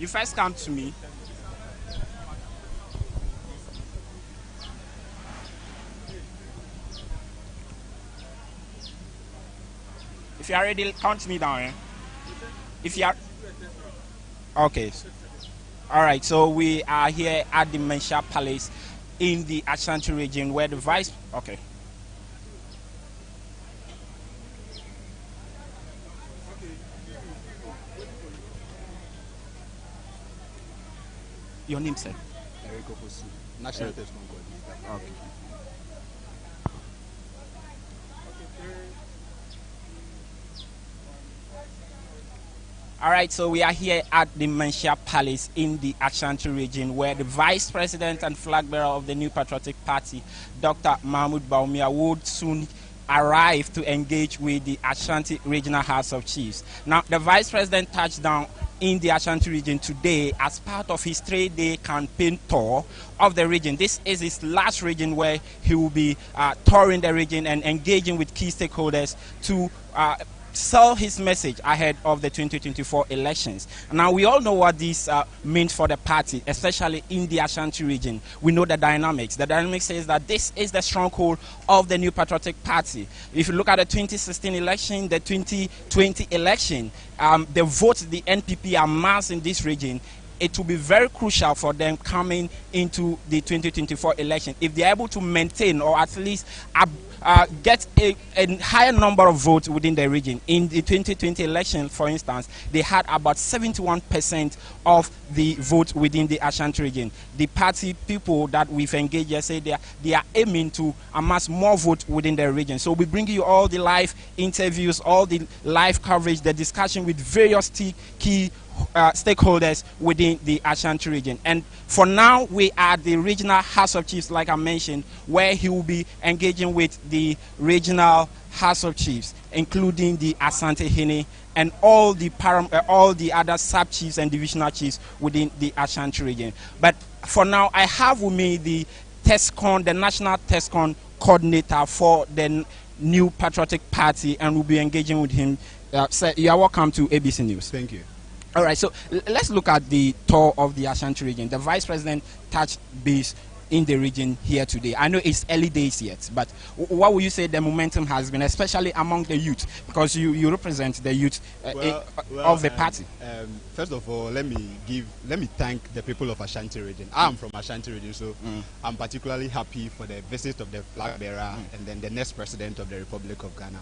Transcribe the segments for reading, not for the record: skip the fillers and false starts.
You first come to me. If you are ready, count me down. If you are okay. All right. So we are here at the Mensha Palace in the Ashanti region, where the vice. Okay. Your name, sir? National Test Concord. Okay. All right, so we are here at the Mensha Palace in the Ashanti region, where the Vice President and flag bearer of the New Patriotic Party, Dr. Mahmoud Bawumia, would soon arrive to engage with the Ashanti Regional House of Chiefs. Now, the Vice President touched down in the Ashanti region today as part of his 3-day campaign tour of the region. This is his last region where he will be touring the region and engaging with key stakeholders to sell his message ahead of the 2024 elections. Now, we all know what this means for the party, especially in the Ashanti region. We know the dynamics. The dynamics says that this is the stronghold of the New Patriotic Party. If you look at the 2016 election, the 2020 election, the votes the NPP amassed in this region, it will be very crucial for them coming into the 2024 election. If they are able to maintain or at least get a higher number of votes within the region. In the 2020 election, for instance, they had about 71% of the votes within the Ashanti region. The party people that we've engaged here say they are aiming to amass more votes within the region. So we bring you all the live interviews, all the live coverage, the discussion with various key stakeholders within the Ashanti region. And for now, we are at the Regional House of Chiefs, like I mentioned, where he will be engaging with the Regional House of Chiefs, including the Asante Hene and all the other sub-chiefs and divisional chiefs within the Ashanti region. But for now, I have with me the TESCON, the National TESCON coordinator for the New Patriotic Party, and we'll be engaging with him. Sir, you are welcome to ABC News. Thank you. All right, so let's look at the tour of the Ashanti region. The Vice President touched base in the region here today. I know it's early days yet, but what would you say the momentum has been, especially among the youth, because you represent the youth of the party? First of all, let me thank the people of Ashanti region. I'm from Ashanti region, so I'm particularly happy for the visit of the flag bearer and then the next president of the Republic of Ghana.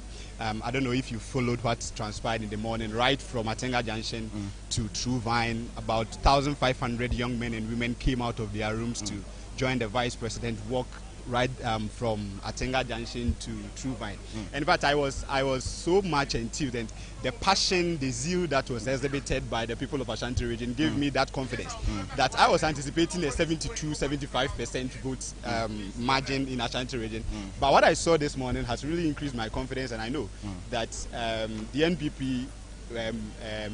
I don't know if you followed what transpired in the morning, right from Atenga Junction to True Vine. About 1,500 young men and women came out of their rooms to join the vice president, walk right from Atenga Junction to True Vine. And in fact, I was so much enthused, and the passion, the zeal that was exhibited by the people of Ashanti region gave me that confidence that I was anticipating a 72-75% vote margin in Ashanti region. But what I saw this morning has really increased my confidence, and I know that the NPP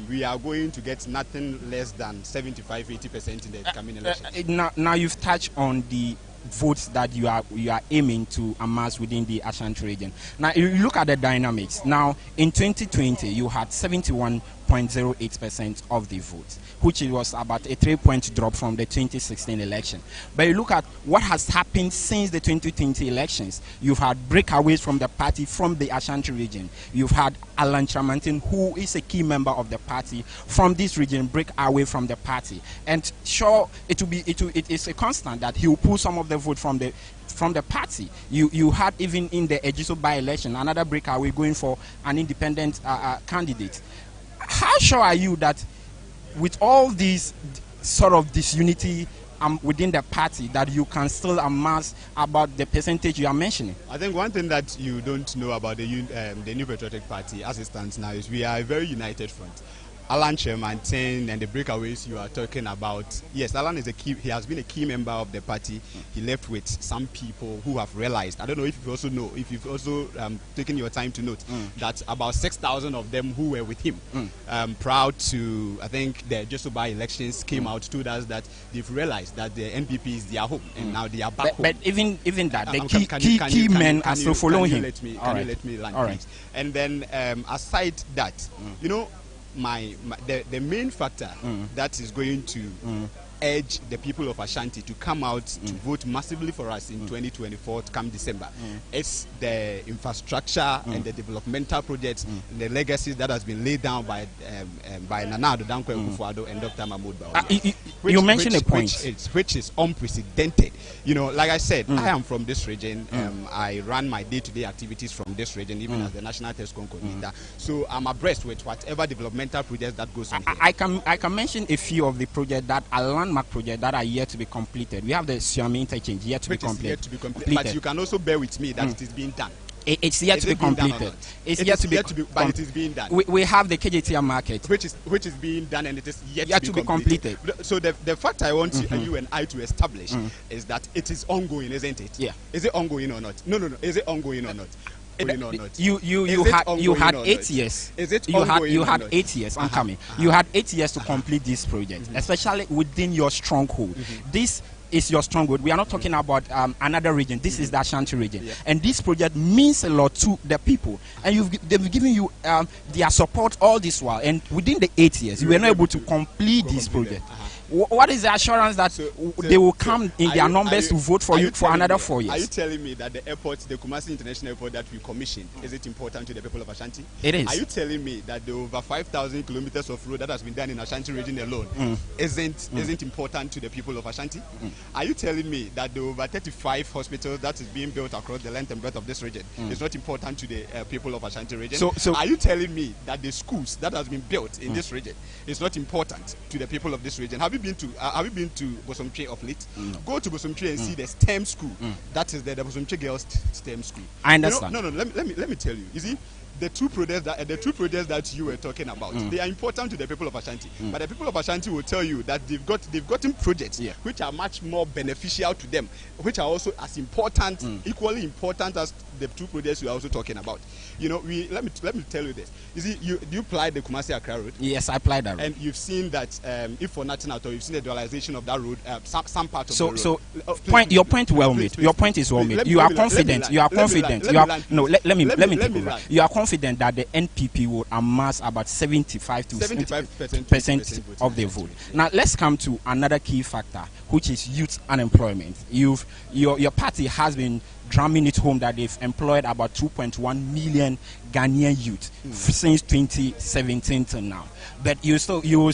we are going to get nothing less than 75-80% in the coming election. Now you've touched on the votes that you are aiming to amass within the Ashanti region. Now you look at the dynamics. Now in 2020 you had 71.08% of the votes, which was about a 3-point drop from the 2016 election. But you look at what has happened since the 2020 elections. You've had breakaways from the party from the Ashanti region. You've had Alan Chamantin, who is a key member of the party from this region, break away from the party. And sure, it is a constant that he will pull some of the vote from the party. You had even in the Ejiso by-election another breakaway going for an independent candidate. How sure are you that with all these sort of disunity within the party that you can still amass about the percentage you are mentioning? I think one thing that you don't know about the New Patriotic Party as it stands now is we are a very united front. Alan Chamantin and the breakaways you are talking about, yes, Alan is he has been a key member of the party. He left with some people who have realized, I don't know if you also know, if you've also taken your time to note, that about 6,000 of them who were with him, proud to, I think the Josoba elections came out, told us that they've realized that the NPP is their home, and now they are back home. But even that, the key men are still following him. Can you let me land, please? And then aside that, you know, the main factor that is going to urge the people of Ashanti to come out to vote massively for us in 2024 come December. It's the infrastructure and the developmental projects and the legacies that has been laid down by Nana Addo Dankwa Akufo-Addo and Dr. Mahmoud Bawumia. You mentioned a point. Which is unprecedented. You know, like I said, I am from this region. I run my day-to-day activities from this region, even as the National TESCON coordinator. So I'm abreast with whatever developmental projects that goes on here. I can mention a few of the projects that are landmark projects that are yet to be completed. We have the Siami interchange yet to be completed. But you can also bear with me that it is being done. It's yet to be completed. It's yet to be, but it is being done. We have the KJTR market, which is being done, and it is yet to be completed. So the fact I want you and I to establish is that it is ongoing, isn't it? Yeah. Is it ongoing or not? No. Is it ongoing or not? You had 8 years. Is it you had 8 years. I'm coming. You had 8 years to complete this project, especially within your stronghold. This is your stronghold. We are not talking about another region. This is the Ashanti region, and this project means a lot to the people. And they've given you their support all this while. And within the 8 years, you were not able to complete this project. What is the assurance that they will come in their numbers to vote for you for another 4 years? Are you telling me that the airport, the Kumasi International Airport that we commissioned, is it important to the people of Ashanti? It is. Are you telling me that the over 5,000 kilometers of road that has been done in Ashanti region alone isn't important to the people of Ashanti? Are you telling me that the over 35 hospitals that is being built across the length and breadth of this region is not important to the people of Ashanti region? So are you telling me that the schools that has been built in this region is not important to the people of this region? Have you been to Bosomtwe of late? Go to Bosomtwe and see the STEM school. That is the Bosomtwe Girls STEM school. I understand. Let me tell you. You see, the two projects that you were talking about, they are important to the people of Ashanti. But the people of Ashanti will tell you that they've gotten projects which are much more beneficial to them, which are also as important, equally important as the two projects we are also talking about. You know, let me tell you this. You see, you applied the Kumasi Accra road. Yes, I applied that road. And you've seen that, if for nothing at all, you've seen the dualization of that road, some part of the road. So, your point well made. Your point is well made. You are confident. You are confident. Let me take over. You are confident that the NPP will amass about 75 to 70% of the vote. Now, let's come to another key factor, which is youth unemployment. Your party has been drumming it home that they've employed about 2.1 million Ghanaian youth since 2017 till now. But you will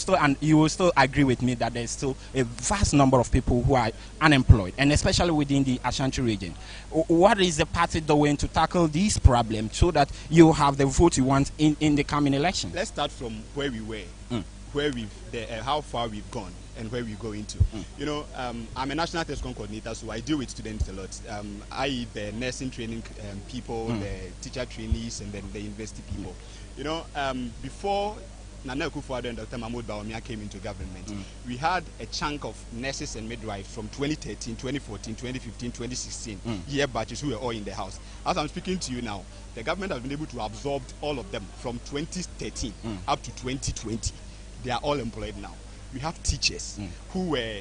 still agree with me that there's still a vast number of people who are unemployed, and especially within the Ashanti region. What is the party doing to tackle these problems so that you have the vote you want in the coming election? Let's start from where we were, how far we've gone, and where we're going to. You know, I'm a national TESCON coordinator, so I deal with students a lot. I.e. the nursing training people, the teacher trainees, and then the university people. You know, before Nana Akufo-Addo and Dr. Mahmoud Bawumia came into government, we had a chunk of nurses and midwives from 2013, 2014, 2015, 2016 year batches who were all in the house. As I'm speaking to you now, the government has been able to absorb all of them from 2013 up to 2020. They are all employed now. We have teachers who were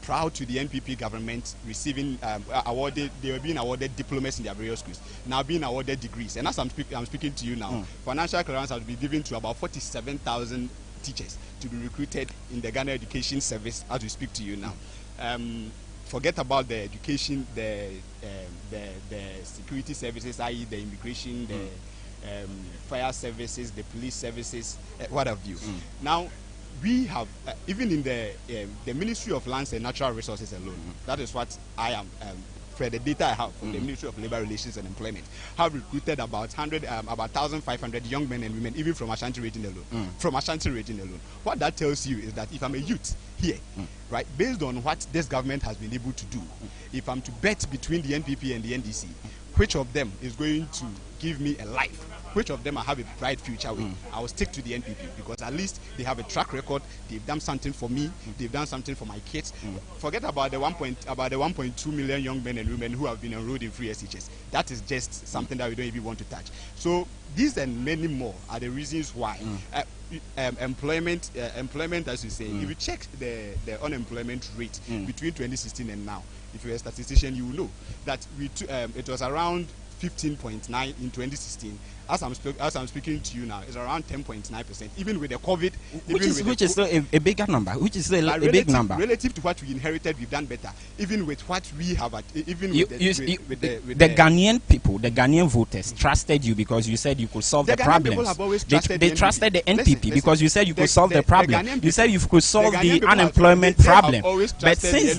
proud to the NPP government, receiving they were being awarded diplomas in their various schools, now being awarded degrees. And as I'm speaking to you now, financial clearance has been given to about 47,000 teachers to be recruited in the Ghana Education Service as we speak to you now. Forget about the education, the security services, i.e. the immigration, the fire services, the police services, what have you. Now, we have, even in the Ministry of Lands and Natural Resources alone, that is what I am, for the data I have from the Ministry of Labour Relations and Employment, have recruited about 1,500 young men and women, even from Ashanti region alone. From Ashanti region alone. What that tells you is that if I'm a youth here, right, based on what this government has been able to do, if I'm to bet between the NPP and the NDC, which of them is going to give me a life, which of them I have a bright future with, I will stick to the NPP, because at least they have a track record. They've done something for me. They've done something for my kids. Forget about the 1.2 million young men and women who have been enrolled in free SHS. That is just something that we don't even want to touch. So these and many more are the reasons why employment, as you say, if you check the unemployment rate between 2016 and now, if you're a statistician, you will know that it was around 15.9 in 2016. As I'm speaking to you now, it's around 10.9%. Even with the COVID, which is still a bigger number. Which is still a big number relative to what we inherited. We've done better. Even with what we have, the Ghanaian people, the Ghanaian voters trusted you because you said you could solve the problems. They trusted the NPP because you said you could solve the problem. You said you could solve the unemployment problem. But since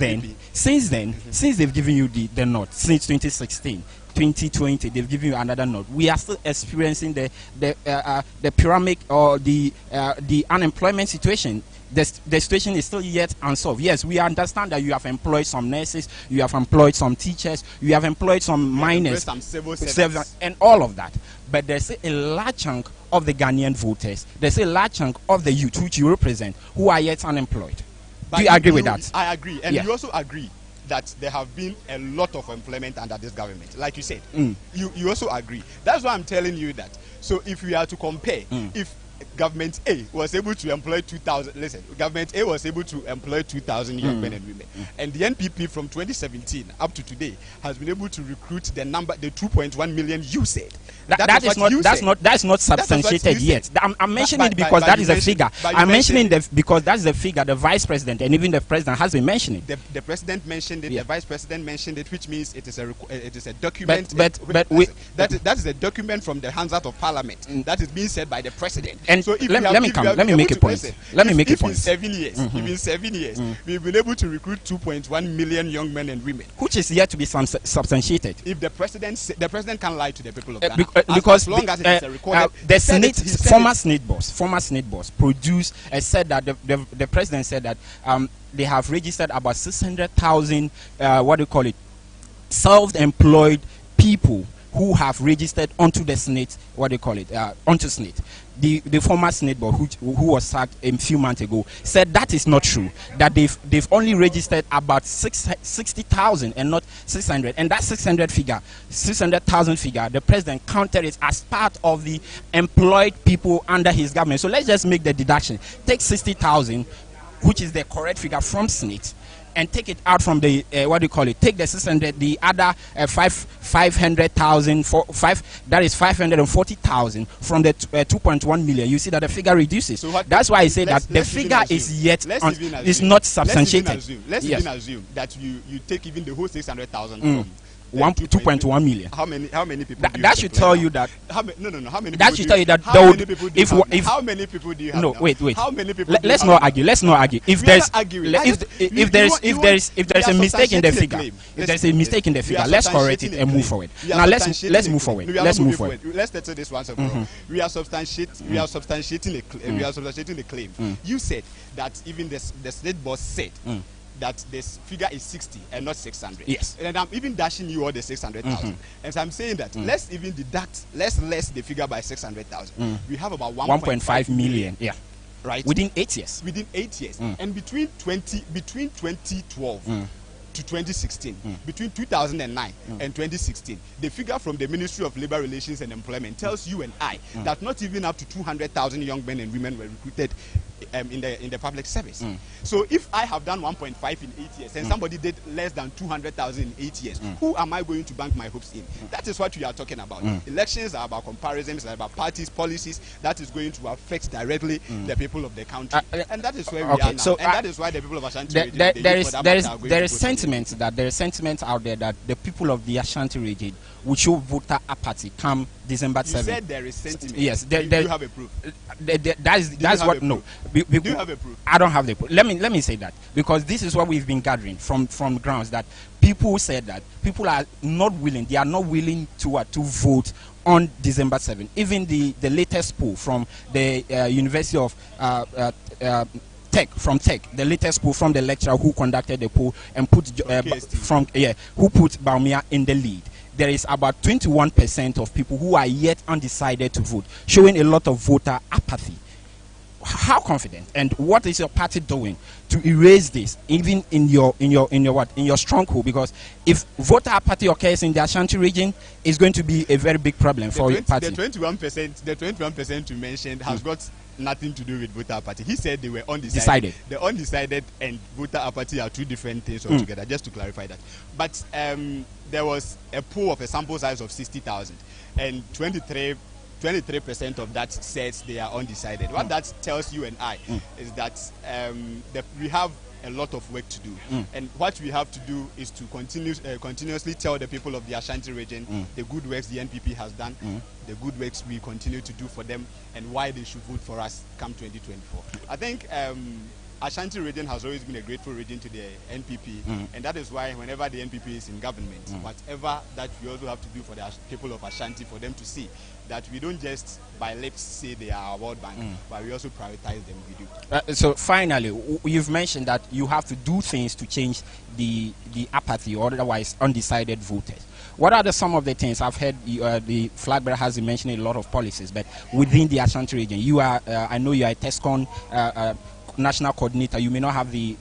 they've given you the nod, since 2016. 2020, they've given you another nod. We are still experiencing the pyramid or the unemployment situation. The situation is still yet unsolved. Yes, we understand that you have employed some nurses, you have employed some teachers, you have employed some miners, some civil servants, and all of that. But there's a large chunk of the Ghanaian voters, there's a large chunk of the youth which you represent who are yet unemployed. Do you agree with that? I agree. And you also agree that there have been a lot of employment under this government, like you said. You also agree. That's why I'm telling you that. So if we are to compare, if government A was able to employ 2,000, listen, government A was able to employ 2,000 young men and women, and the NPP from 2017 up to today has been able to recruit the 2.1 million you said. That's not substantiated yet. I'm mentioning it because that is a figure. I'm mentioning because that's the figure the vice president and even the president has been mentioning. The president mentioned it. The vice president mentioned it, which means it is a document. That is a document from the hands out of parliament that is being said by the president. And so let me make a point. Let me make a point. In 7 years, we've been able to recruit 2.1 million young men and women, which is yet to be substantiated. If the president can't lie to the people of Ghana. Because as long as it is recorded, former Senate boss produced said that the president said that they have registered about 600,000 self-employed people who have registered onto the Senate, onto Senate. The former Senate board who was sacked a few months ago said that is not true, that they've only registered about 60,000 and not 600, and that 600,000 figure, the president counted it as part of the employed people under his government. So let's just make the deduction. Take 60,000, which is the correct figure from Senate, and take it out from the take the 600, the other 500,000 that is 540,000 from the 2.1 million. You see that the figure reduces. So that's why I say that the figure is yet is not substantiated. Let's even assume that you take even the whole 600,000 from 2.1 million. How many people? That should tell you that. How many? That should tell you that how many people do you have? How many people do you have? No, wait. How many people? Let's not argue. If there's a mistake in the figure, let's correct it and move forward. Now let's move forward. Let's settle this once and for all. We are substantiating a claim. You said that even the state boss said that this figure is 60 and not 600. Yes. And I'm even dashing you all the 600,000. And so I'm saying that let's even deduct, let's less the figure by 600,000. We have about 1.5 million. Yeah. Right? Within 8 years. And between 2012 to 2016, between 2009 and 2016, the figure from the Ministry of Labor Relations and Employment tells you and I that not even up to 200,000 young men and women were recruited in the public service. So if I have done 1.5 in 8 years and somebody did less than 200,000 in 8 years, who am I going to bank my hopes in? That is what we are talking about. Elections are about comparisons, are about parties, policies that is going to affect directly the people of the country, and that is where we are now. So and that is why the people of Ashanti region, there is sentiment out there that the people of the Ashanti region will show voter apathy come December 7th. You said there is sentiment. Yes, do you have a proof? That's what. No, do you have a proof? I don't have the proof. Let me say that, because this is what we've been gathering from grounds, that people said that people are not willing. They are not willing to vote on December 7th. Even the latest poll from the University of Tech, the latest poll from the lecturer who conducted the poll and put who put Baumia in the lead. There is about 21% of people who are yet undecided to vote, showing a lot of voter apathy. How confident, and what is your party doing to erase this, even in your stronghold? Because if voter apathy occurs in the Ashanti region, it's going to be a very big problem for your party. The 21% you mentioned has got nothing to do with voter apathy. He said they were undecided. The undecided and voter apathy are two different things altogether, just to clarify that. But there was a poll of a sample size of 60,000, and 23% of that says they are undecided. What that tells you and I is that we have a lot of work to do, and what we have to do is to continuously tell the people of the Ashanti region the good works the NPP has done, the good works we continue to do for them, and why they should vote for us come 2024. I think Ashanti region has always been a grateful region to the NPP, and that is why whenever the NPP is in government, whatever that we also have to do for the people of Ashanti, for them to see that we don't just by lips say they are our World Bank, but we also prioritize them. We do. So finally, you've mentioned that you have to do things to change the apathy or otherwise undecided voters. What are some of the things? I've heard the flag bearer has been mentioning a lot of policies, but within the Ashanti region, you are, I know you are a TESCON national coordinator. You may not have the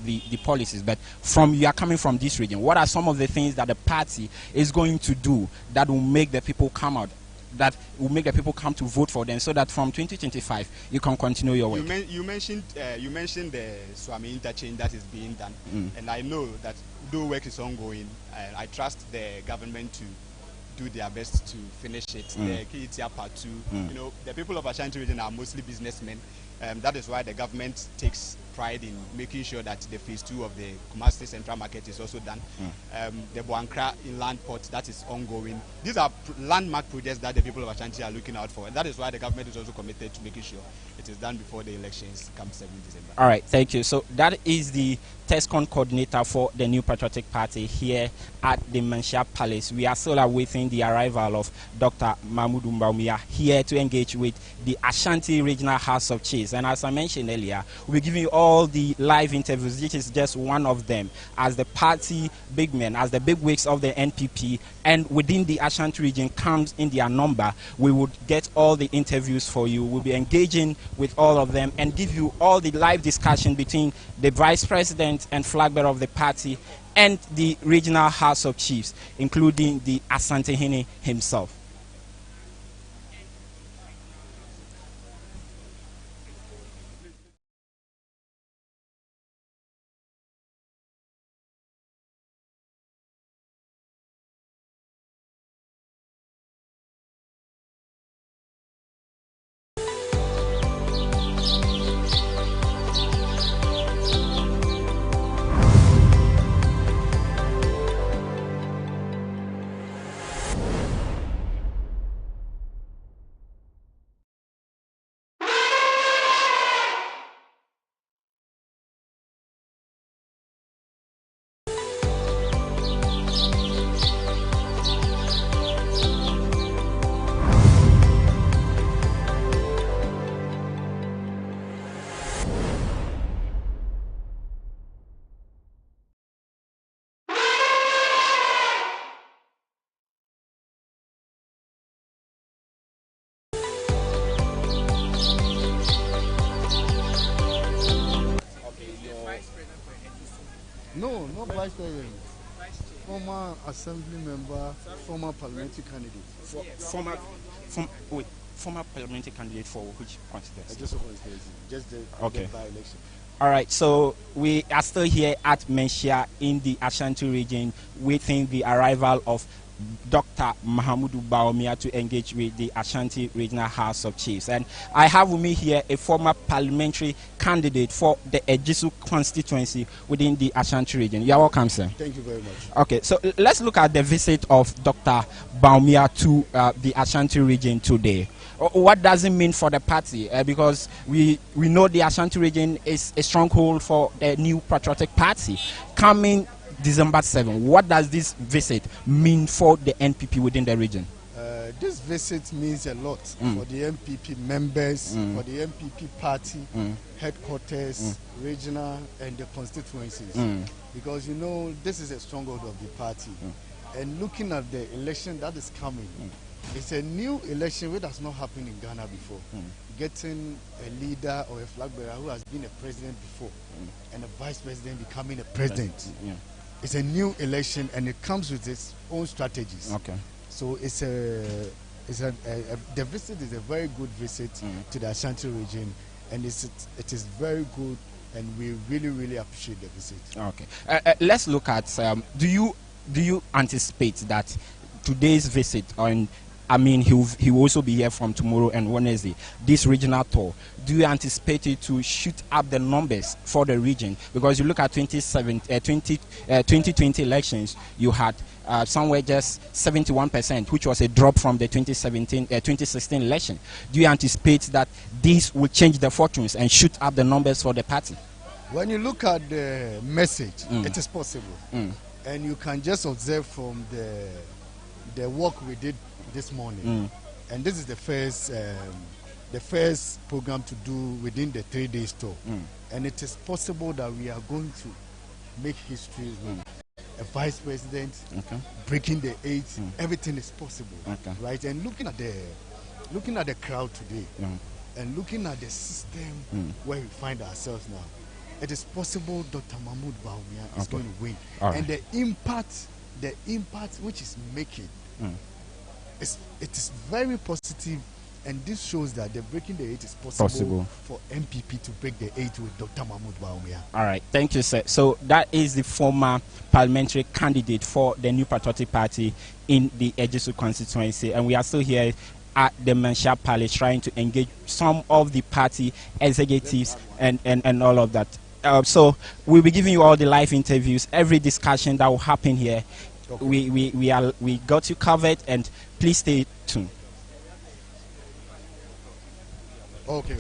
policies, but you are coming from this region. What are some of the things that the party is going to do that will make the people come out, that will make the people come to vote for them, so that from 2025 you can continue your work? You mentioned the Swami interchange that is being done, and I know that though work is ongoing, I trust the government to do their best to finish it. The Kiitia Part 2, you know, the people of Ashanti region are mostly businessmen. That is why the government takes pride in making sure that the phase 2 of the Kumasi Central Market is also done. The Accra inland port, that is ongoing. These are landmark projects that the people of Ashanti are looking out for, and that is why the government is also committed to making sure it is done before the elections come 7 December. All right, thank you. So that is the TESCON coordinator for the New Patriotic Party here at the Manshia Palace. We are still awaiting the arrival of Dr. Mahmoud Bawumia here to engage with the Ashanti Regional House of Chiefs. And as I mentioned earlier, we'll be giving you all the live interviews. This is just one of them, as the party big men, as the big wigs of the NPP and within the Ashanti region comes in their number, we would get all the interviews for you. We'll be engaging with all of them and give you all the live discussion between the vice president and flag bearer of the party and the regional house of chiefs, including the Asantehene himself. No, not vice president. Former assembly member, former parliamentary candidate. Former parliamentary candidate for which constituency? Just the by-election. All right, so we are still here at Manshia in the Ashanti region, waiting the arrival of Dr. Mahmoud Bawumia to engage with the Ashanti Regional House of Chiefs. And I have with me here a former parliamentary candidate for the Ejisu constituency within the Ashanti region. You are welcome, sir. Thank you very much. Okay, so let's look at the visit of Dr. Bawumia to the Ashanti region today. What does it mean for the party? Because we know the Ashanti region is a stronghold for the New Patriotic Party. Coming December 7, what does this visit mean for the NPP within the region? This visit means a lot for the NPP members, for the NPP party, headquarters, regional, and the constituencies. Because, you know, this is a stronghold of the party. And looking at the election that is coming, it's a new election which has not happened in Ghana before. Getting a leader or a flag bearer who has been a president before and a vice president becoming a president. It's a new election and it comes with its own strategies. Okay. So the visit is a very good visit to the Ashanti region, and it is very good, and we really appreciate the visit. Okay, let's look at. Do you anticipate that today's visit, and I mean he will also be here from tomorrow and Wednesday, this regional tour, do you anticipate it to shoot up the numbers for the region? Because you look at 2020 elections, you had somewhere just 71%, which was a drop from the 2016 election. Do you anticipate that this will change the fortunes and shoot up the numbers for the party? When you look at the message, it is possible. And you can just observe from the work we did this morning. And this is the first program to do within the 3 days tour. And it is possible that we are going to make history with a vice president, breaking the 8. Everything is possible, right? And looking at the crowd today, and looking at the system where we find ourselves now, it is possible Dr. Mahmoud Bawumia is going to win. And the impact which is making, it is very positive, and this shows that the breaking the 8 is possible for MPP to break the 8 with Dr. Mahmoud Bawumia. All right, thank you, sir. So that is the former parliamentary candidate for the New Patriotic Party in the Ejisu constituency, and we are still here at the Menshia Palace trying to engage some of the party executives and all of that. So we'll be giving you all the live interviews, every discussion that will happen here. We got you covered, and please stay tuned. Okay.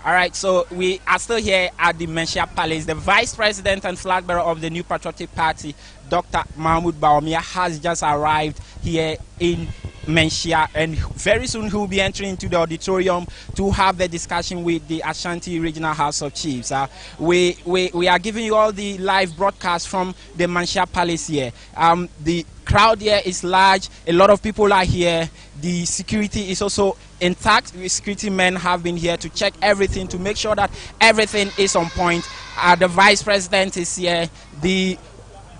All right, so we are still here at the Menchia Palace. The Vice President and flag bearer of the New Patriotic Party, Dr. Mahmoud Bawumia, has just arrived here in Menchia, and very soon he will be entering into the auditorium to have the discussion with the Ashanti Regional House of Chiefs. We are giving you all the live broadcast from the Menchia Palace here. The crowd here is large. A lot of people are here. The security is also intact. The security men have been here to check everything, to make sure that everything is on point. The Vice President is here. The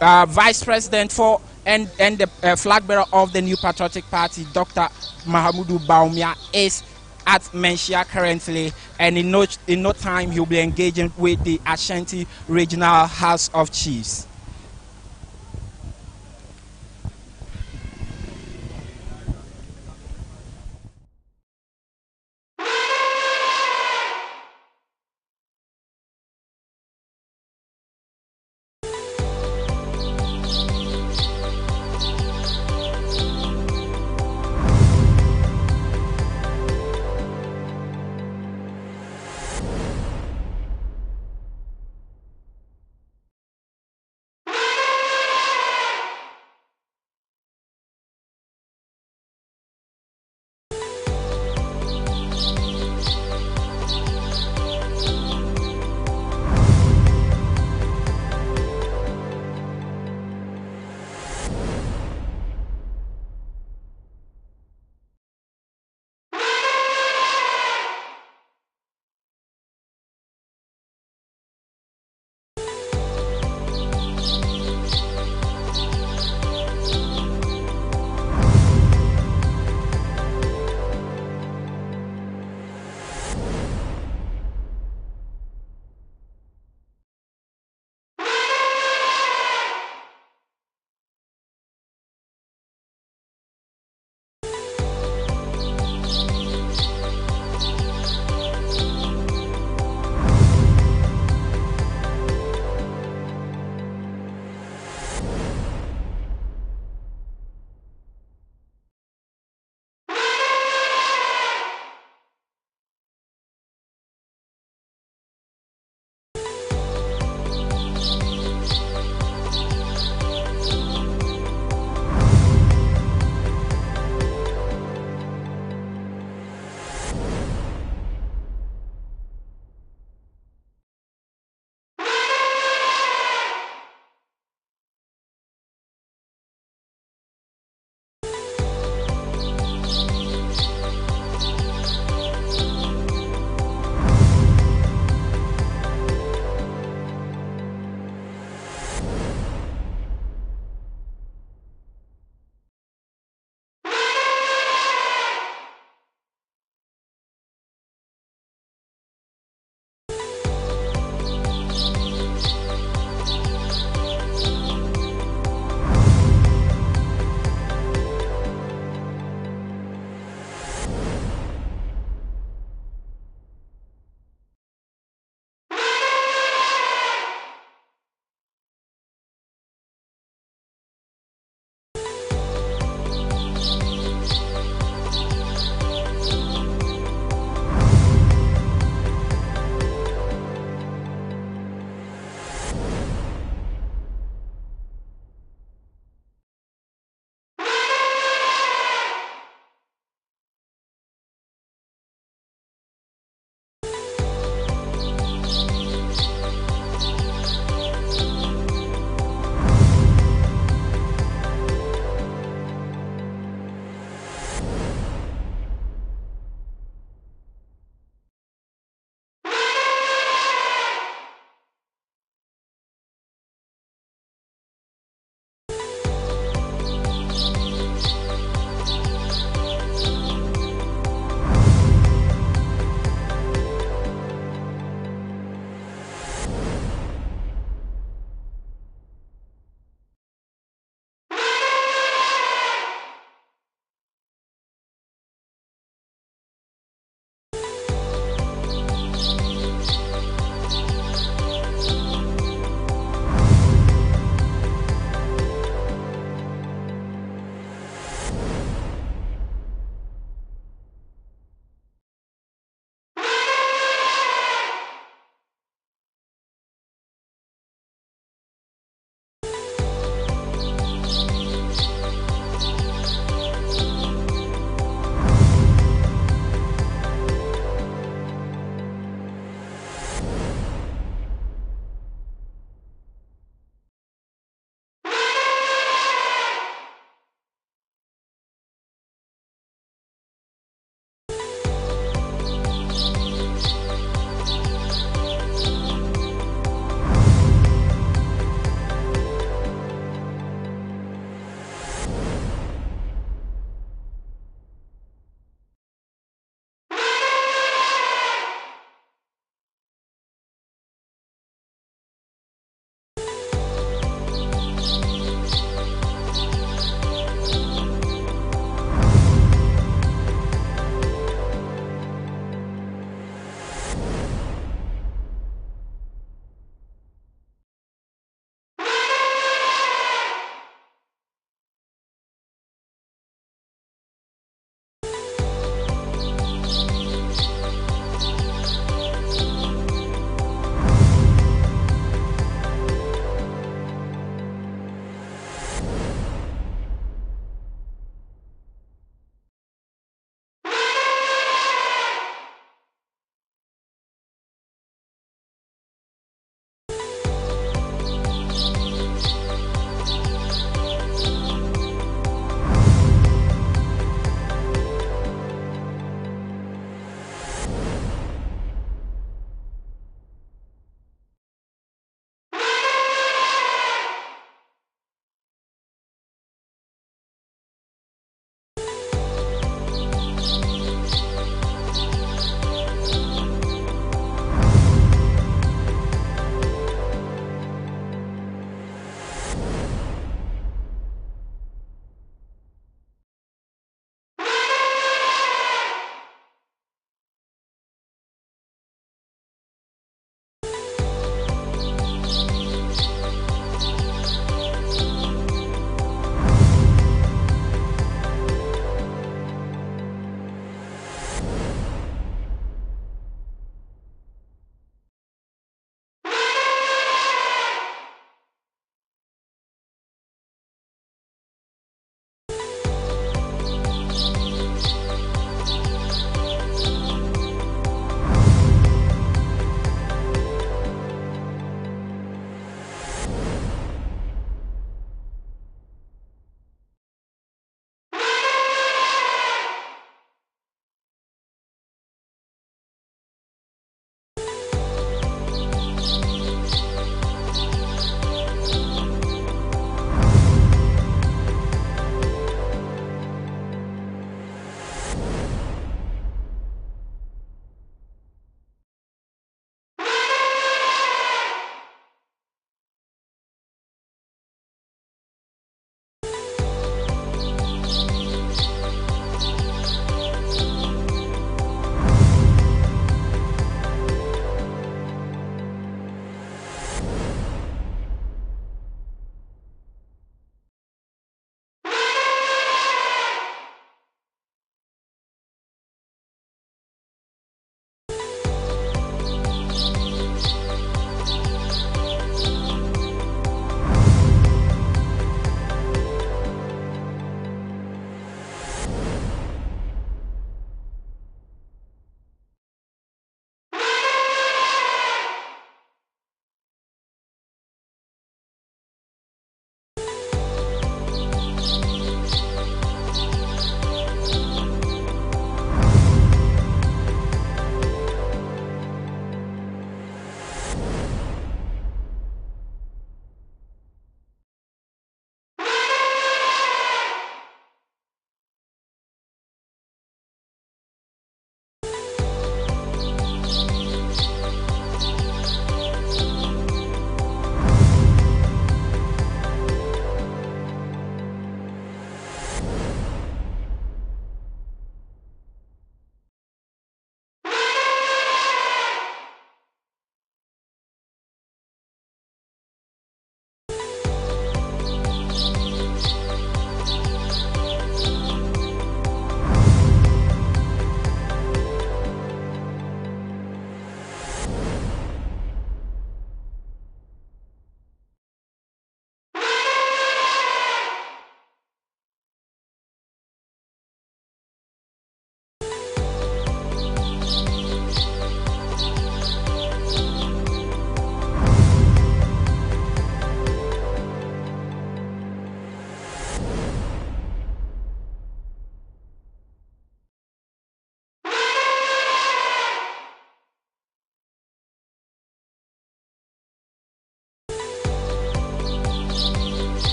Vice President and the flag bearer of the New Patriotic Party, Dr. Mahamudu Bawumia, is at Menchia currently, and in no time he'll be engaging with the Ashanti Regional House of Chiefs.